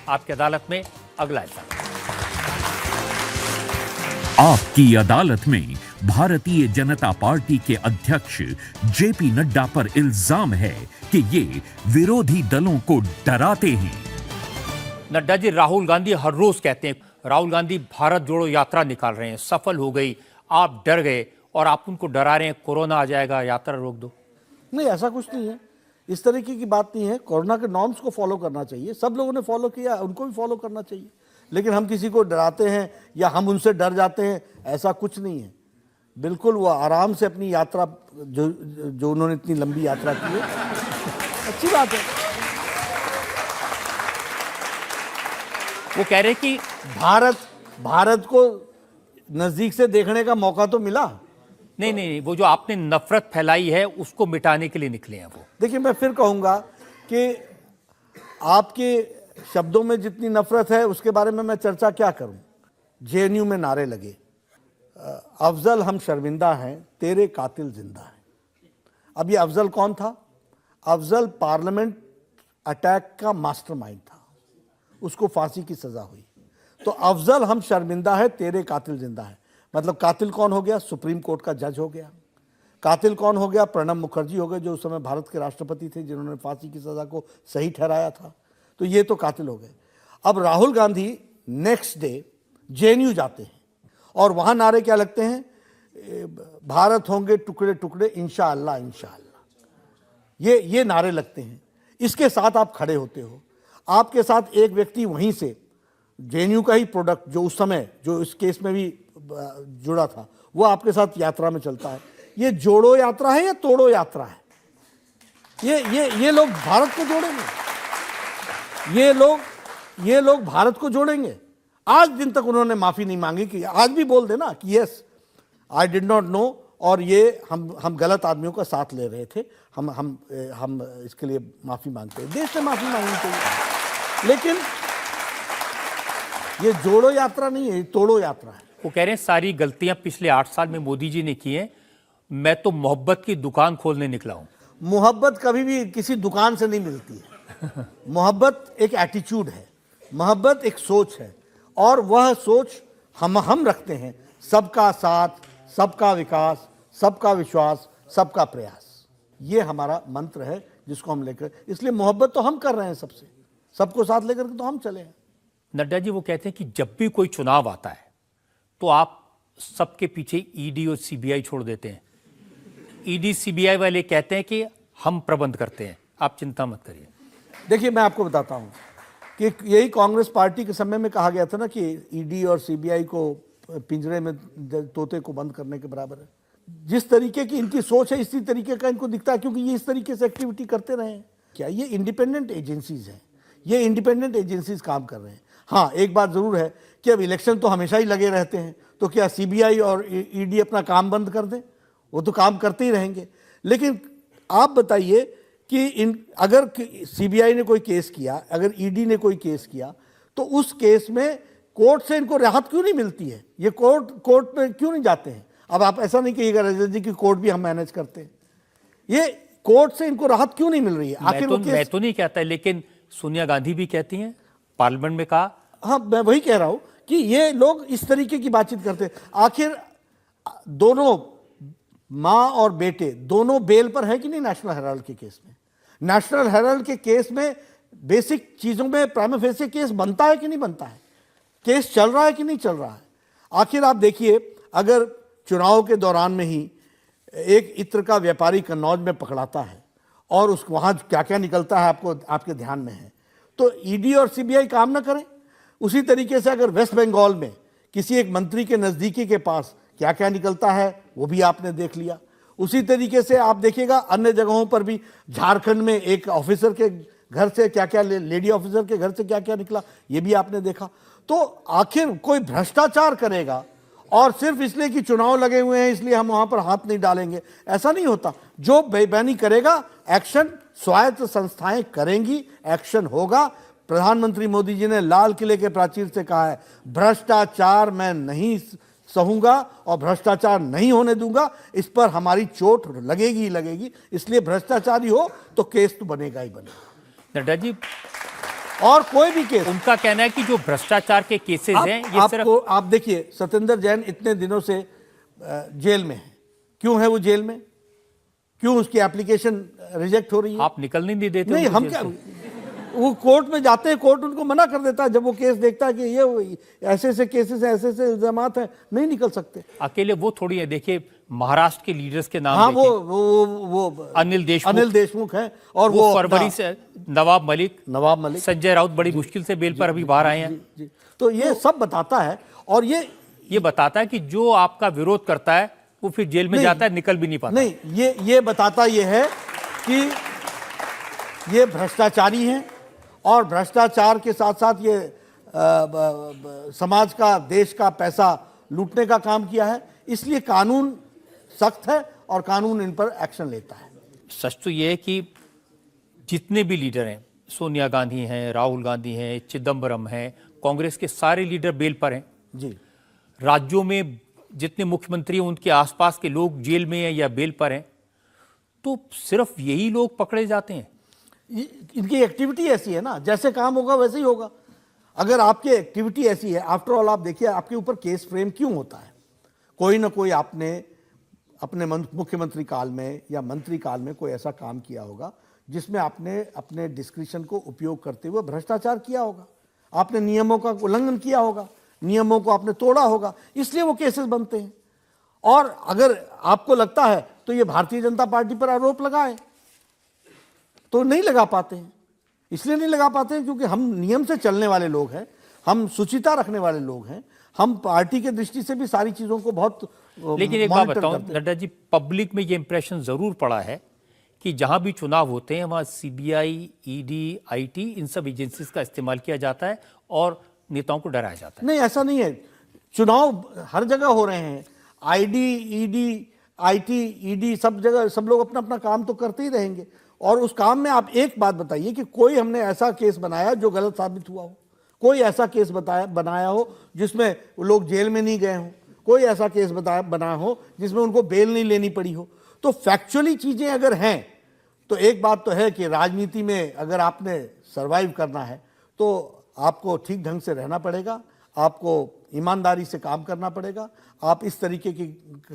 आपकी अदालत में अगला एपिसोड। आपकी अदालत में भारतीय जनता पार्टी के अध्यक्ष जेपी नड्डा पर इल्जाम है कि ये विरोधी दलों को डराते हैं। नड्डा जी, राहुल गांधी हर रोज कहते हैं, राहुल गांधी भारत जोड़ो यात्रा निकाल रहे हैं, सफल हो गई, आप डर गए और आप उनको डरा रहे हैं कोरोना आ जाएगा, यात्रा रोक दो। नहीं, ऐसा कुछ नहीं है, इस तरीके की बात नहीं है। कोरोना के नॉर्म्स को फॉलो करना चाहिए, सब लोगों ने फॉलो किया, उनको भी फॉलो करना चाहिए। लेकिन हम किसी को डराते हैं या हम उनसे डर जाते हैं, ऐसा कुछ नहीं है। बिल्कुल वो आराम से अपनी यात्रा जो उन्होंने इतनी लंबी यात्रा की है, अच्छी बात है। वो कह रहे हैं कि भारत को नजदीक से देखने का मौका तो मिला। नहीं, वो जो आपने नफरत फैलाई है उसको मिटाने के लिए निकले हैं वो। देखिए, मैं फिर कहूंगा कि आपके शब्दों में जितनी नफरत है उसके बारे में मैं चर्चा क्या करूं। जेएनयू में नारे लगे, अफजल हम शर्मिंदा हैं, तेरे कातिल जिंदा हैं। अब ये अफजल कौन था? अफजल पार्लियामेंट अटैक का मास्टरमाइंड था, उसको फांसी की सजा हुई। तो अफजल हम शर्मिंदा है, तेरे कातिल जिंदा है, मतलब कातिल कौन हो गया? सुप्रीम कोर्ट का जज हो गया। कातिल कौन हो गया? प्रणब मुखर्जी हो गए, जो उस समय भारत के राष्ट्रपति थे, जिन्होंने फांसी की सजा को सही ठहराया था। तो ये तो कातिल हो गए। अब Rahul Gandhi next day JNU जाते हैं और वहां नारे क्या लगते हैं? भारत होंगे टुकड़े टुकड़े इंशाअल्लाह इंशाअल्लाह, ये नारे लगते हैं। इसके साथ आप खड़े होते हो, आपके साथ एक व्यक्ति वहीं से जेएनयू का ही प्रोडक्ट, जो उस समय जो इस केस में भी जुड़ा था, वो आपके साथ यात्रा में चलता है। ये जोड़ो यात्रा है या तोड़ो यात्रा है? ये लोग भारत को जोड़ेंगे, ये लोग भारत को जोड़ेंगे। आज दिन तक उन्होंने माफी नहीं मांगी कि आज भी बोल देना कि yes I did not know, और ये हम गलत आदमियों का साथ ले रहे थे, हम इसके लिए माफी मांगते हैं। देश से माफी मांगनी चाहिए, लेकिन ये जोड़ो यात्रा नहीं है, ये तोड़ो यात्रा है। वो कह रहे हैं सारी गलतियां पिछले 8 साल में मोदी जी ने की हैं, मैं तो मोहब्बत की दुकान खोलने निकला हूं। मोहब्बत कभी भी किसी दुकान से नहीं मिलती है। मोहब्बत एक एटीट्यूड है, मोहब्बत एक सोच है, और वह सोच हम रखते हैं, सबका साथ, सबका विकास, सबका विश्वास, सबका प्रयास। ये हमारा मंत्र है जिसको हम लेकर, इसलिए मोहब्बत तो हम कर रहे हैं सबसे, सबको साथ लेकर के तो हम चले हैं। नड्डा जी, वो कहते हैं कि जब भी कोई चुनाव आता है तो आप सबके पीछे ईडी और सीबीआई छोड़ देते हैं। ईडी सीबीआई वाले कहते हैं कि हम प्रबंध करते हैं, आप चिंता मत करिए। देखिए, मैं आपको बताता हूं कि यही कांग्रेस पार्टी के समय में कहा गया था ना कि ईडी और सीबीआई को पिंजरे में तोते को बंद करने के बराबर है। जिस तरीके की इनकी सोच है, इसी तरीके का इनको दिखता है, क्योंकि ये इस तरीके से एक्टिविटी करते रहे हैं। क्या ये इंडिपेंडेंट एजेंसीज हैं? ये इंडिपेंडेंट एजेंसीज काम कर रहे हैं। हाँ, एक बात जरूर है कि अब इलेक्शन तो हमेशा ही लगे रहते हैं, तो क्या सीबीआई और ईडी अपना काम बंद कर दें? वो तो काम करते ही रहेंगे। लेकिन आप बताइए कि अगर सीबीआई ने कोई केस किया, अगर ईडी ने कोई केस किया, तो उस केस में कोर्ट से इनको राहत क्यों नहीं मिलती है? ये कोर्ट में क्यों नहीं जाते हैं? अब आप ऐसा नहीं कहिएगा रजत जी कि कोर्ट भी हम मैनेज करते हैं। ये कोर्ट से इनको राहत क्यों नहीं मिल रही है? आखिर मैं तो नहीं कहता, लेकिन सोनिया गांधी भी कहती हैं, पार्लियामेंट में कहा। हाँ, मैं वही कह रहा हूं कि ये लोग इस तरीके की बातचीत करते हैं। आखिर दोनों मां और बेटे दोनों बेल पर है कि नहीं नेशनल हेराल्ड के केस में? नेशनल हेराल्ड के केस में बेसिक चीजों में प्राइमा फेसी केस बनता है कि नहीं बनता है? केस चल रहा है कि नहीं चल रहा है? आखिर आप देखिए, अगर चुनाव के दौरान में ही एक इत्र का व्यापारी कन्नौज में पकड़ाता है और उस वहां क्या क्या निकलता है आपके ध्यान में है, तो ईडी और सीबीआई काम ना करें। उसी तरीके से अगर वेस्ट बंगाल में किसी एक मंत्री के नजदीकी के पास क्या क्या निकलता है, वो भी आपने देख लिया। उसी तरीके से आप देखिएगा अन्य जगहों पर भी, झारखंड में एक ऑफिसर के घर से क्या क्या, लेडी ऑफिसर के घर से क्या क्या निकला, ये भी आपने देखा। तो आखिर कोई भ्रष्टाचार करेगा और सिर्फ इसलिए कि चुनाव लगे हुए हैं इसलिए हम वहां पर हाथ नहीं डालेंगे, ऐसा नहीं होता। जो बेईमानी करेगा, एक्शन स्वायत्त संस्थाएं करेंगी, एक्शन होगा। प्रधानमंत्री मोदी जी ने लाल किले के प्राचीर से कहा है, भ्रष्टाचार मैं नहीं सहूंगा और भ्रष्टाचार नहीं होने दूंगा, इस पर हमारी चोट लगेगी ही लगेगी। इसलिए भ्रष्टाचारी हो तो केस तो बनेगा ही बनेगा। नड्डा जी, और कोई भी केस। उनका कहना है कि जो भ्रष्टाचार के केसेस हैं ये सिर्फ आपको आप देखिए, सत्येंद्र जैन इतने दिनों से जेल में है। क्यों है वो जेल में? क्यों उसकी एप्लीकेशन रिजेक्ट हो रही है? आप निकलने नहीं देते नहीं, उनको हम जेल क्या, से? वो कोर्ट में जाते हैं, कोर्ट उनको मना कर देता है। जब वो केस देखता है कि ये ऐसे ऐसे केसेस हैं, ऐसे ऐसे इल्जामात हैं, नहीं निकल सकते। अकेले वो थोड़ी है, देखिए महाराष्ट्र के लीडर्स के नाम हाँ, देखें। वो अनिल देशमुख है, और वो वो फरवरी से नवाब मलिक, संजय राउत बड़ी मुश्किल से बेल पर अभी बाहर आए हैं। जी। तो ये सब बताता है, और ये बताता है कि जो आपका विरोध करता है वो फिर जेल में जाता है, निकल भी नहीं पाता। नहीं, ये बताता ये है कि ये भ्रष्टाचारी हैं, और भ्रष्टाचार के साथ साथ ये समाज का, देश का पैसा लूटने का काम किया है। इसलिए कानून सख्त है और कानून इन पर एक्शन लेता है। सच तो ये है कि जितने भी लीडर हैं, सोनिया गांधी हैं, राहुल गांधी हैं, चिदम्बरम हैं, कांग्रेस के सारे लीडर बेल पर हैं जी। राज्यों में जितने मुख्यमंत्री हैं उनके आसपास के लोग जेल में हैं या बेल पर हैं, तो सिर्फ यही लोग पकड़े जाते हैं। इनकी एक्टिविटी ऐसी है ना, जैसे काम होगा वैसे ही होगा। अगर आपकी एक्टिविटी ऐसी है, आफ्टर ऑल आप देखिए आपके ऊपर केस फ्रेम क्यों होता है? कोई ना कोई आपने अपने मुख्यमंत्री काल में या मंत्री काल में कोई ऐसा काम किया होगा जिसमें आपने अपने डिस्क्रिशन को उपयोग करते हुए भ्रष्टाचार किया होगा, आपने नियमों का उल्लंघन किया होगा, नियमों को आपने तोड़ा होगा, इसलिए वो केसेस बनते हैं। और अगर आपको लगता है तो ये भारतीय जनता पार्टी पर आरोप लगाए, तो नहीं लगा पाते हैं। इसलिए नहीं लगा पाते हैं क्योंकि हम नियम से चलने वाले लोग हैं, हम शुचिता रखने वाले लोग हैं, हम पार्टी के दृष्टि से भी सारी चीजों को बहुत लेकिन एक बात बताऊं नड्डा जी, पब्लिक में ये इंप्रेशन जरूर पड़ा है कि जहां भी चुनाव होते हैं वहां सीबीआई, ईडी, आईटी, इन सब एजेंसीज का इस्तेमाल किया जाता है और नेताओं को डराया जाता है। नहीं, ऐसा नहीं है। चुनाव हर जगह हो रहे हैं, आईडी, ईडी, आईटी, ईडी, सब जगह सब लोग अपना अपना काम तो करते ही रहेंगे। और उस काम में आप एक बात बताइए कि कोई हमने ऐसा केस बनाया जो गलत साबित हुआ हो, कोई ऐसा केस बनाया हो जिसमें लोग जेल में नहीं गए हों, कोई ऐसा केस बनाया हो जिसमें उनको बेल नहीं लेनी पड़ी हो। तो फैक्चुअली चीजें अगर हैं तो एक बात तो है कि राजनीति में अगर आपने सरवाइव करना है तो आपको ठीक ढंग से रहना पड़ेगा, आपको ईमानदारी से काम करना पड़ेगा। आप इस तरीके की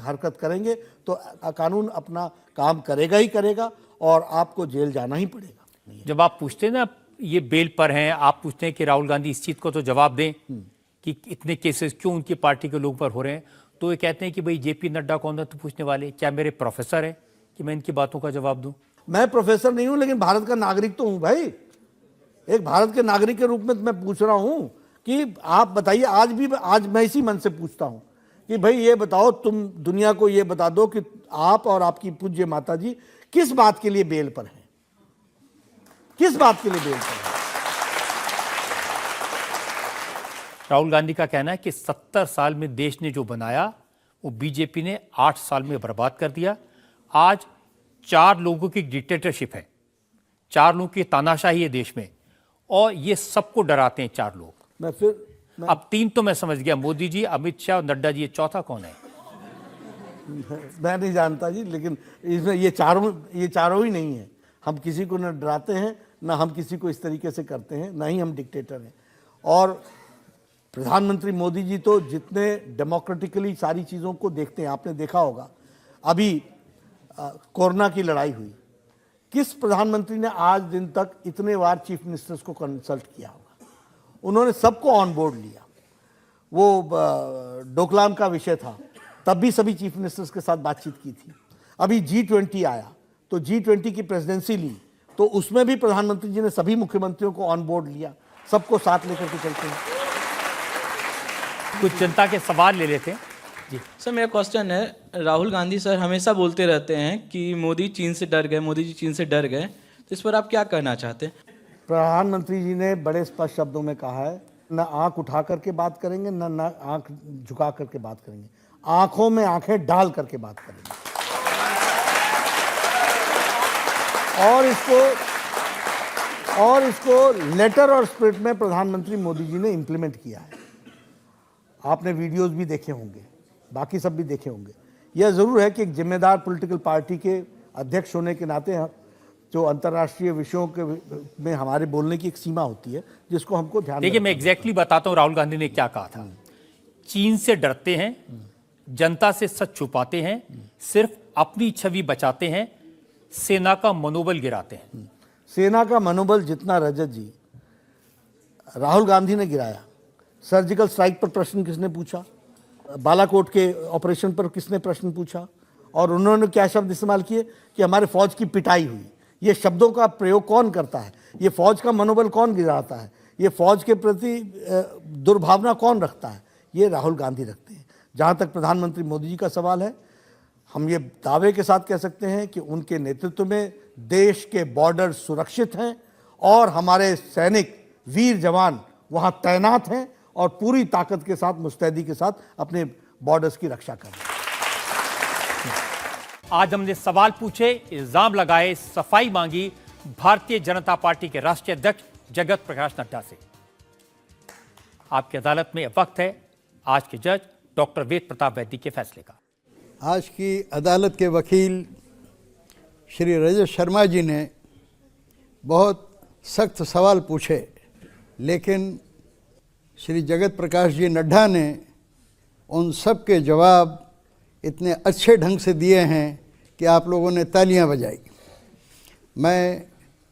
हरकत करेंगे तो कानून अपना काम करेगा ही करेगा और आपको जेल जाना ही पड़ेगा। जब आप पूछते हैं ना ये बेल पर हैं, आप पूछते हैं कि राहुल गांधी इस चीज को तो जवाब दें कि इतने केसेस क्यों उनकी पार्टी के लोग पर हो रहे हैं, तो ये कहते हैं कि भाई जेपी नड्डा कौन है तो पूछने वाले, क्या मेरे प्रोफेसर हैं कि मैं इनकी बातों का जवाब दूं? मैं प्रोफेसर नहीं हूं, लेकिन भारत का नागरिक तो हूं भाई। एक भारत के नागरिक के रूप में मैं पूछ रहा हूं कि आप बताइए, आज मैं इसी मन से पूछता हूं कि भाई ये बताओ, तुम दुनिया को ये बता दो कि आप और आपकी पूज्य माता जी किस बात के लिए बेल पर हैं, किस बात के लिए बेल पर हैं? राहुल गांधी का कहना है कि 70 साल में देश ने जो बनाया वो बीजेपी ने 8 साल में बर्बाद कर दिया। आज 4 लोगों की डिक्टेटरशिप है, 4 लोगों की तानाशाही है देश में, और ये सबको डराते हैं 4 लोग। अब 3 तो मैं समझ गया, मोदी जी, अमित शाह और नड्डा जी, ये चौथा कौन है? मैं नहीं जानता जी, लेकिन इसमें ये चारों ही नहीं है। हम किसी को न डराते हैं, ना हम किसी को इस तरीके से करते हैं, ना ही हम डिक्टेटर हैं। और प्रधानमंत्री मोदी जी तो जितने डेमोक्रेटिकली सारी चीज़ों को देखते हैं, आपने देखा होगा अभी कोरोना की लड़ाई हुई, किस प्रधानमंत्री ने आज दिन तक इतने बार चीफ मिनिस्टर्स को कंसल्ट किया होगा? उन्होंने सबको ऑन बोर्ड लिया। वो डोकलाम का विषय था, तब भी सभी चीफ मिनिस्टर्स के साथ बातचीत की थी। अभी G20 आया तो G20 की प्रेसिडेंसी ली, तो उसमें भी प्रधानमंत्री जी ने सभी मुख्यमंत्रियों को ऑन बोर्ड लिया, सबको साथ लेकर के चलते हैं। कुछ जनता के सवाल ले लेते हैं जी। सर, मेरा क्वेश्चन है, राहुल गांधी सर हमेशा बोलते रहते हैं कि मोदी चीन से डर गए, मोदी जी चीन से डर गए, तो इस पर आप क्या कहना चाहते हैं? प्रधानमंत्री जी ने बड़े स्पष्ट शब्दों में कहा है, न आंख उठा करके बात करेंगे, न आंख झुका करके बात करेंगे, आंखों में आंखें डाल करके बात करेंगे। और इसको लेटर और स्पिरिट में प्रधानमंत्री मोदी जी ने इंप्लीमेंट किया है। आपने वीडियोस भी देखे होंगे, बाकी सब भी देखे होंगे। यह ज़रूर है कि एक जिम्मेदार पॉलिटिकल पार्टी के अध्यक्ष होने के नाते जो अंतर्राष्ट्रीय विषयों के में हमारे बोलने की एक सीमा होती है जिसको हमको ध्यान में देखिए, मैं रखना एग्जैक्टली बताता हूं राहुल गांधी ने क्या कहा था। चीन से डरते हैं, जनता से सच छुपाते हैं, सिर्फ अपनी छवि बचाते हैं, सेना का मनोबल गिराते हैं। सेना का मनोबल जितना रजत जी राहुल गांधी ने गिराया, सर्जिकल स्ट्राइक पर प्रश्न किसने पूछा, बालाकोट के ऑपरेशन पर किसने प्रश्न पूछा, और उन्होंने क्या शब्द इस्तेमाल किए कि हमारे फौज की पिटाई हुई। ये शब्दों का प्रयोग कौन करता है, ये फौज का मनोबल कौन गिराता है, ये फौज के प्रति दुर्भावना कौन रखता है, ये राहुल गांधी रखते हैं। जहाँ तक प्रधानमंत्री मोदी जी का सवाल है, हम ये दावे के साथ कह सकते हैं कि उनके नेतृत्व में देश के बॉर्डर सुरक्षित हैं और हमारे सैनिक वीर जवान वहाँ तैनात हैं और पूरी ताकत के साथ, मुस्तैदी के साथ अपने बॉर्डर्स की रक्षा कर रहे हैं। आज हमने सवाल पूछे, इल्जाम लगाए, सफाई मांगी भारतीय जनता पार्टी के राष्ट्रीय अध्यक्ष जगत प्रकाश नड्डा से। आपकी अदालत में वक्त है आज के जज डॉक्टर वेद प्रताप वैद्य के फैसले का। आज की अदालत के वकील श्री रजत शर्मा जी ने बहुत सख्त सवाल पूछे, लेकिन श्री जगत प्रकाश जी नड्डा ने उन सब के जवाब इतने अच्छे ढंग से दिए हैं कि आप लोगों ने तालियां बजाई। मैं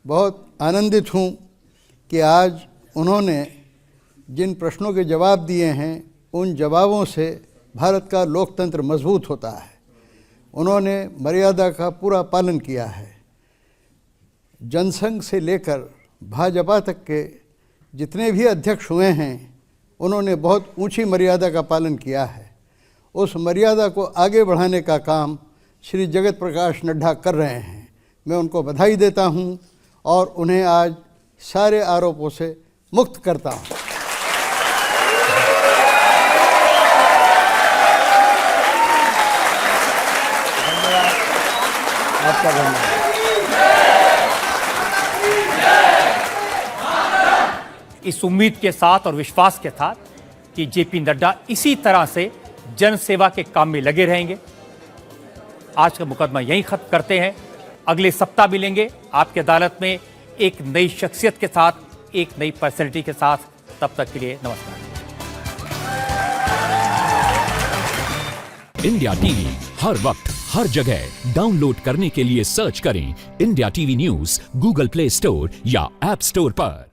बहुत आनंदित हूं कि आज उन्होंने जिन प्रश्नों के जवाब दिए हैं उन जवाबों से भारत का लोकतंत्र मजबूत होता है। उन्होंने मर्यादा का पूरा पालन किया है। जनसंघ से लेकर भाजपा तक के जितने भी अध्यक्ष हुए हैं उन्होंने बहुत ऊंची मर्यादा का पालन किया है। उस मर्यादा को आगे बढ़ाने का काम श्री जगत प्रकाश नड्डा कर रहे हैं। मैं उनको बधाई देता हूं और उन्हें आज सारे आरोपों से मुक्त करता हूं। आपका धन्यवाद। इस उम्मीद के साथ और विश्वास के साथ कि जेपी नड्डा इसी तरह से जन सेवा के काम में लगे रहेंगे, आज का मुकदमा यहीं खत्म करते हैं। अगले सप्ताह मिलेंगे आपकी अदालत में एक नई शख्सियत के साथ, एक नई पर्सनैलिटी के साथ। तब तक के लिए नमस्कार। इंडिया टीवी हर वक्त हर जगह डाउनलोड करने के लिए सर्च करें India TV news Google play store या ऐप स्टोर पर।